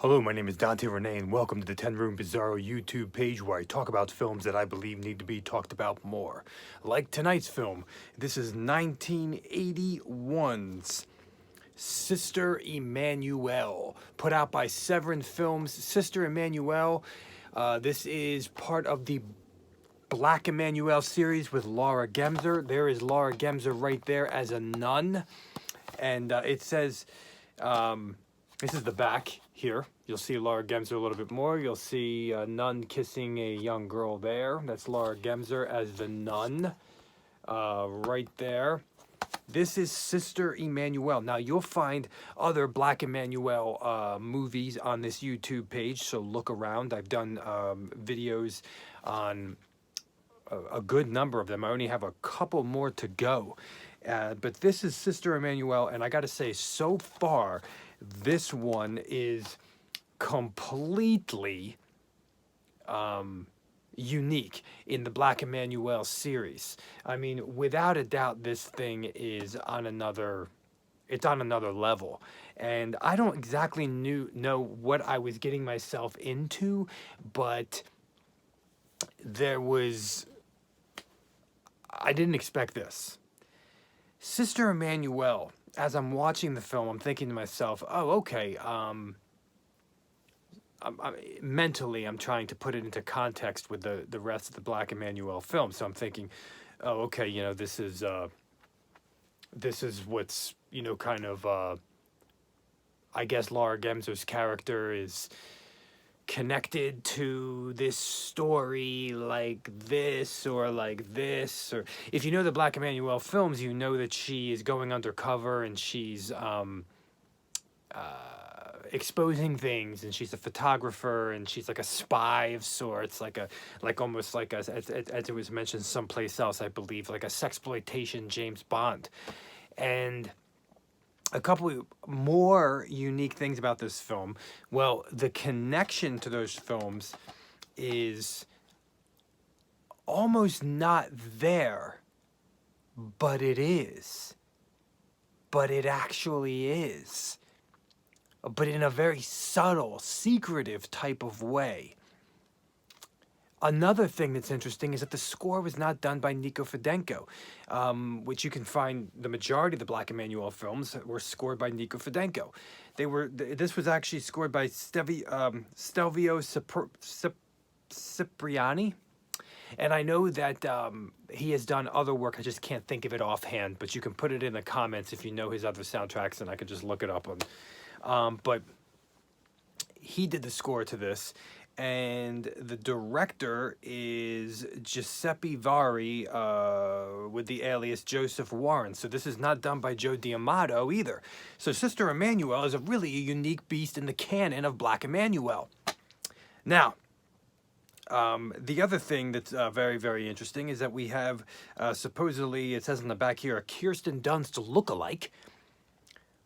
Hello, my name is Dante Renee, and welcome to the 10 Room Bizarro YouTube page where I talk about films that I believe need to be talked about more. Like tonight's film, this is 1981's Sister Emmanuelle, put out by Severin Films. Sister Emmanuelle, this is part of the Black Emmanuelle series with Laura Gemser. There is Laura Gemser right there as a nun, and it says... this is the back here. You'll see Laura Gemser a little bit more. You'll see a nun kissing a young girl there. That's Laura Gemser as the nun right there. This is Sister Emmanuelle. Now, you'll find other Black Emmanuelle movies on this YouTube page, so look around. I've done videos on a good number of them. I only have a couple more to go. But this is Sister Emmanuelle, and I got to say, so far, this one is completely unique in the Black Emmanuelle series. I mean, without a doubt, this thing is on another, it's on another level. And I don't exactly know what I was getting myself into, but I didn't expect this. Sister Emmanuelle, as I'm watching the film, I'm thinking to myself, oh, okay, mentally, I'm trying to put it into context with the rest of the Black Emmanuelle film. So I'm thinking, oh, okay, you know, this is what's, you know, kind of, I guess Laura Gemser's character is connected to this story like this, or if you know the Black Emmanuelle films, you know that she is going undercover and she's exposing things, and she's a photographer, and she's like a spy of sorts, almost like as it was mentioned someplace else, I believe, like a sexploitation James Bond. And a couple more unique things about this film. Well, the connection to those films is almost not there, but it is. But it actually is. But in a very subtle, secretive type of way. Another thing that's interesting is that the score was not done by Nico Fidenko, which you can find the majority of the Black Emmanuelle films were scored by Nico Fidenko. This was actually scored by Stelvio Cipriani, and I know that he has done other work. I just can't think of it offhand, but you can put it in the comments if you know his other soundtracks, and I could just look it up on. But he did the score to this. And the director is Giuseppe Vari with the alias Joseph Warren. So this is not done by Joe D'Amato either. So Sister Emmanuelle is really a unique beast in the canon of Black Emmanuelle. Now, the other thing that's very, very interesting is that we have supposedly, it says on the back here, a Kirsten Dunst lookalike,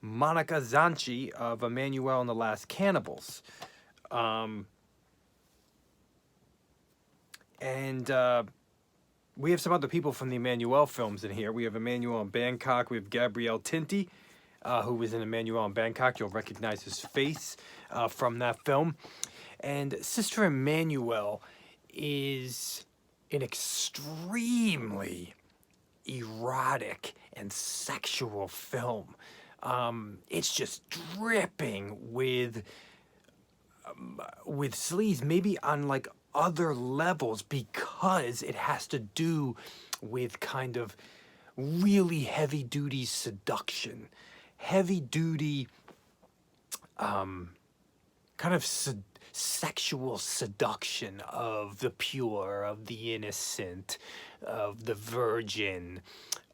Monica Zanchi of Emmanuelle and the Last Cannibals. And we have some other people from the Emmanuelle films in here. We have Emmanuelle in Bangkok. We have Gabrielle Tinti, who was in Emmanuelle in Bangkok. You'll recognize his face from that film. And Sister Emmanuelle is an extremely erotic and sexual film. It's just dripping with sleaze, maybe on like other levels, because it has to do with kind of really heavy-duty seduction, heavy-duty kind of sexual seduction of the pure, of the innocent, of the virgin,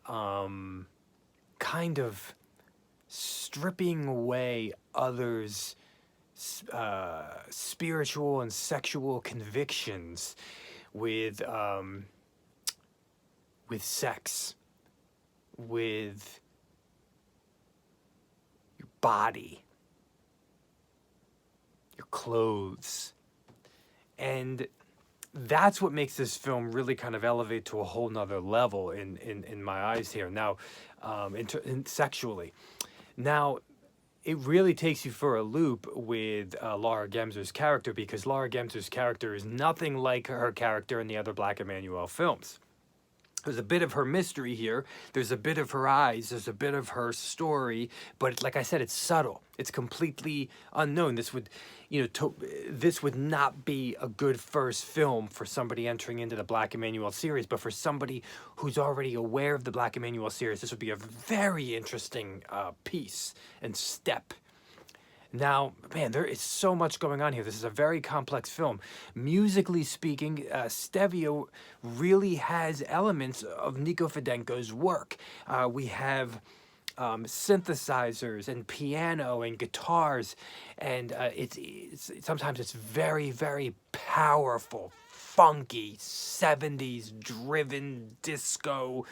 kind of stripping away others' spiritual and sexual convictions with sex, with your body, your clothes. And that's what makes this film really kind of elevate to a whole nother level in my eyes here. Now, sexually. Now, it really takes you for a loop with Laura Gemser's character, because Laura Gemser's character is nothing like her character in the other Black Emanuelle films. There's a bit of her mystery here. There's a bit of her eyes. There's a bit of her story. But like I said, it's subtle. It's completely unknown. This would, this would not be a good first film for somebody entering into the Black Emanuelle series. But for somebody who's already aware of the Black Emanuelle series, this would be a very interesting piece and step. Now, man, there is so much going on here. This is a very complex film. Musically speaking, Stevio really has elements of Nico Fidenko's work. We have synthesizers and piano and guitars, and sometimes it's very, very powerful, funky, 70s driven disco.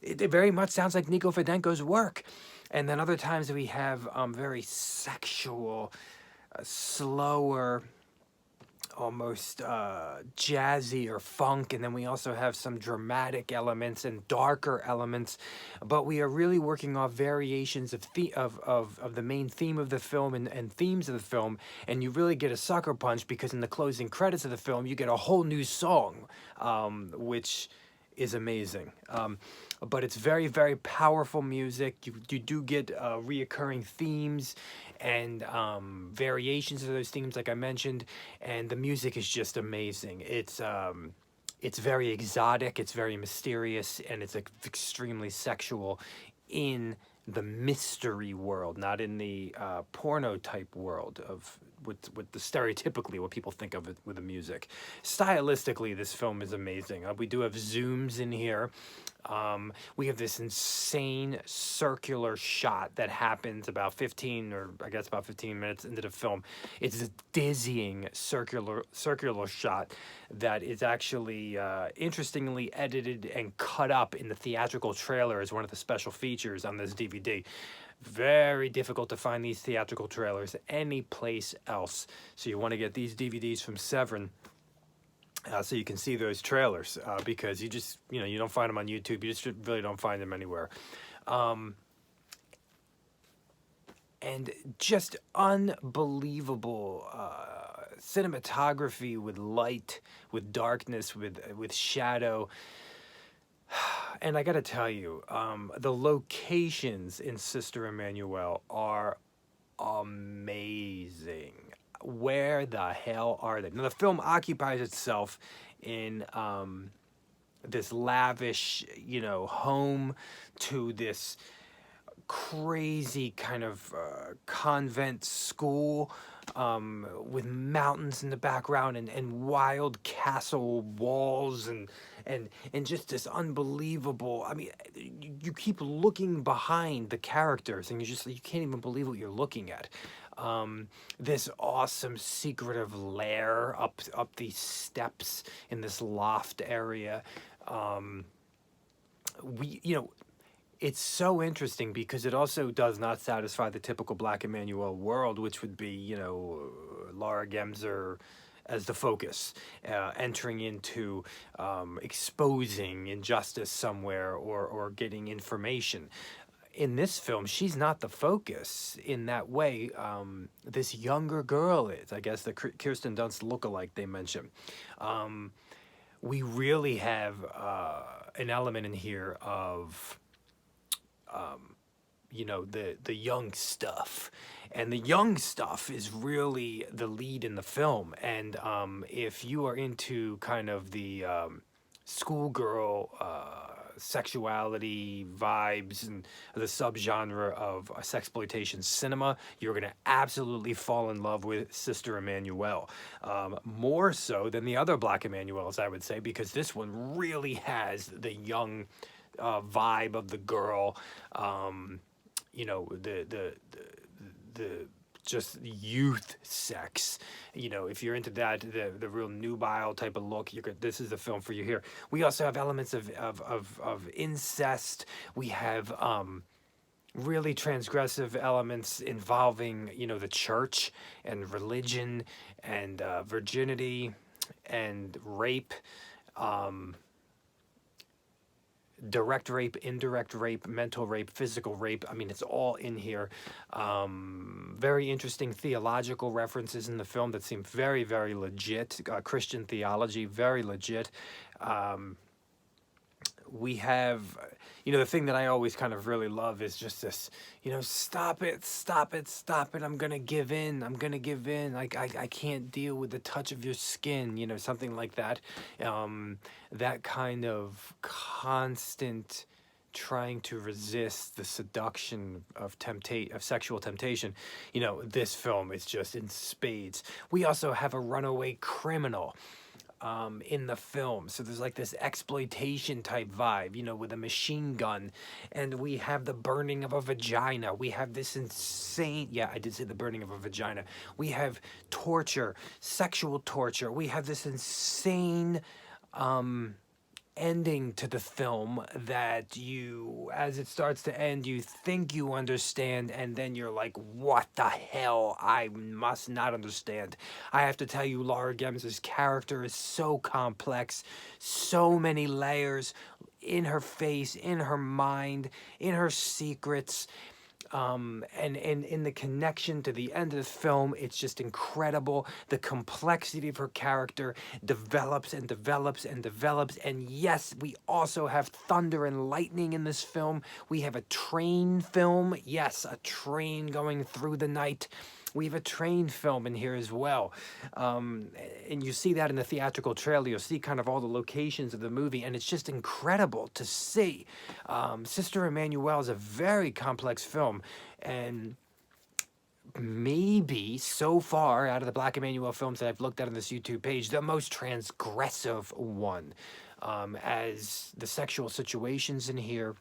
It very much sounds like Nico Fidenko's work. And then other times we have very sexual, slower, almost jazzy or funk. And then we also have some dramatic elements and darker elements. But we are really working off variations of the main theme of the film and themes of the film. And you really get a sucker punch, because in the closing credits of the film, you get a whole new song, which is amazing. But it's very, very powerful music. You do get reoccurring themes and variations of those themes, like I mentioned, and the music is just amazing. It's very exotic, it's very mysterious, and it's extremely sexual in the mystery world, not in the porno type world of with the stereotypically what people think of it with the music. Stylistically, this film is amazing. We do have zooms in here. We have this insane circular shot that happens about 15 minutes into the film. It's a dizzying circular shot that is actually interestingly edited and cut up in the theatrical trailer as one of the special features on this DVD. Very difficult to find these theatrical trailers any place else. So you want to get these DVDs from Severin, so you can see those trailers, because you just, you don't find them on YouTube. You just really don't find them anywhere. And just unbelievable cinematography with light, with darkness, with shadow. And I gotta tell you, the locations in Sister Emmanuelle are amazing. Where the hell are they? Now, the film occupies itself in this lavish, home to this crazy kind of convent school with mountains in the background and wild castle walls and just this unbelievable. I mean, you keep looking behind the characters and you can't even believe what you're looking at. This awesome secretive lair up these steps in this loft area. It's so interesting because it also does not satisfy the typical Black Emanuelle world, which would be, Laura Gemser as the focus, entering into exposing injustice somewhere or getting information. In this film, she's not the focus in that way. This younger girl is, I guess, the Kirsten Dunst lookalike they mentioned. We really have an element in here of the young stuff, and the young stuff is really the lead in the film. And if you are into kind of the schoolgirl sexuality vibes and the subgenre of sexploitation cinema, you're going to absolutely fall in love with Sister Emmanuelle, more so than the other Black Emanuelles, I would say, because this one really has the young vibe of the girl, the just youth sex. If you're into that, the real nubile type of look, this is the film for you here. We also have elements of incest. We have really transgressive elements involving, the church and religion and virginity and rape. direct rape, indirect rape, mental rape, physical rape. I mean, it's all in here. Very interesting theological references in the film that seem very, very legit. Christian theology, very legit. We have, the thing that I always kind of really love is just this, stop it, stop it, stop it. I'm going to give in. I'm going to give in. I can't deal with the touch of your skin, something like that. That kind of constant trying to resist the seduction of sexual temptation. This film is just in spades. We also have a runaway criminal in the film. So there's like this exploitation type vibe, with a machine gun. And we have the burning of a vagina. We have this insane, yeah, I did say the burning of a vagina. We have torture, sexual torture. We have this insane ending to the film that you, as it starts to end, you think you understand, and then you're like, what the hell? I must not understand. I have to tell you, Laura Gems's character is so complex, so many layers in her face, in her mind, in her secrets. And in the connection to the end of the film, it's just incredible. The complexity of her character develops and develops and develops. And yes, we also have thunder and lightning in this film. We have a train film. Yes, a train going through the night. We have a train film in here as well. And you see that in the theatrical trailer. You'll see kind of all the locations of the movie, and it's just incredible to see. Sister Emmanuelle is a very complex film, and maybe so far out of the Black Emmanuelle films that I've looked at on this YouTube page, the most transgressive one, as the sexual situations in here.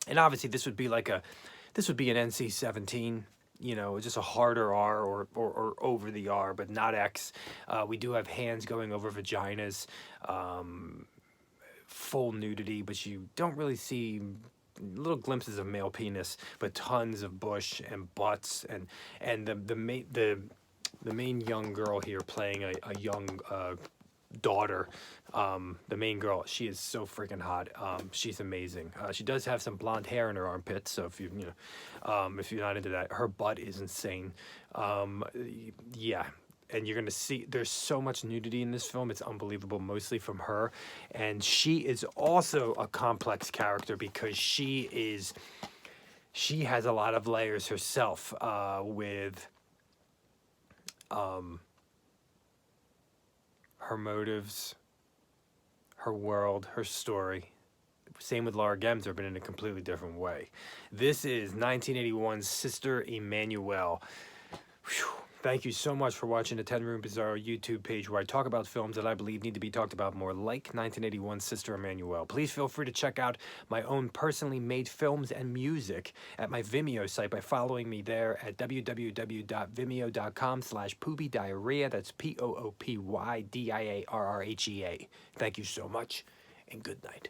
And obviously this would be an NC-17, just a harder R or over the R, but not X. We do have hands going over vaginas, full nudity, but you don't really see little glimpses of male penis, but tons of bush and butts, and the main young girl here playing a young daughter, the main girl, she is so freaking hot. She's amazing. She does have some blonde hair in her armpits, so if if you're not into that, her butt is insane. Yeah, and you're gonna see there's so much nudity in this film. It's unbelievable, mostly from her, and she is also a complex character because she has a lot of layers herself, with her motives, her world, her story. Same with Laura Gemser, but in a completely different way. This is 1981's Sister Emmanuelle. Whew. Thank you so much for watching the 10 Room Bizarro YouTube page, where I talk about films that I believe need to be talked about more, like 1981's Sister Emmanuelle. Please feel free to check out my own personally made films and music at my Vimeo site by following me there at www.vimeo.com/poopydiarrhea. That's POOPYDIARRHEA. Thank you so much, and good night.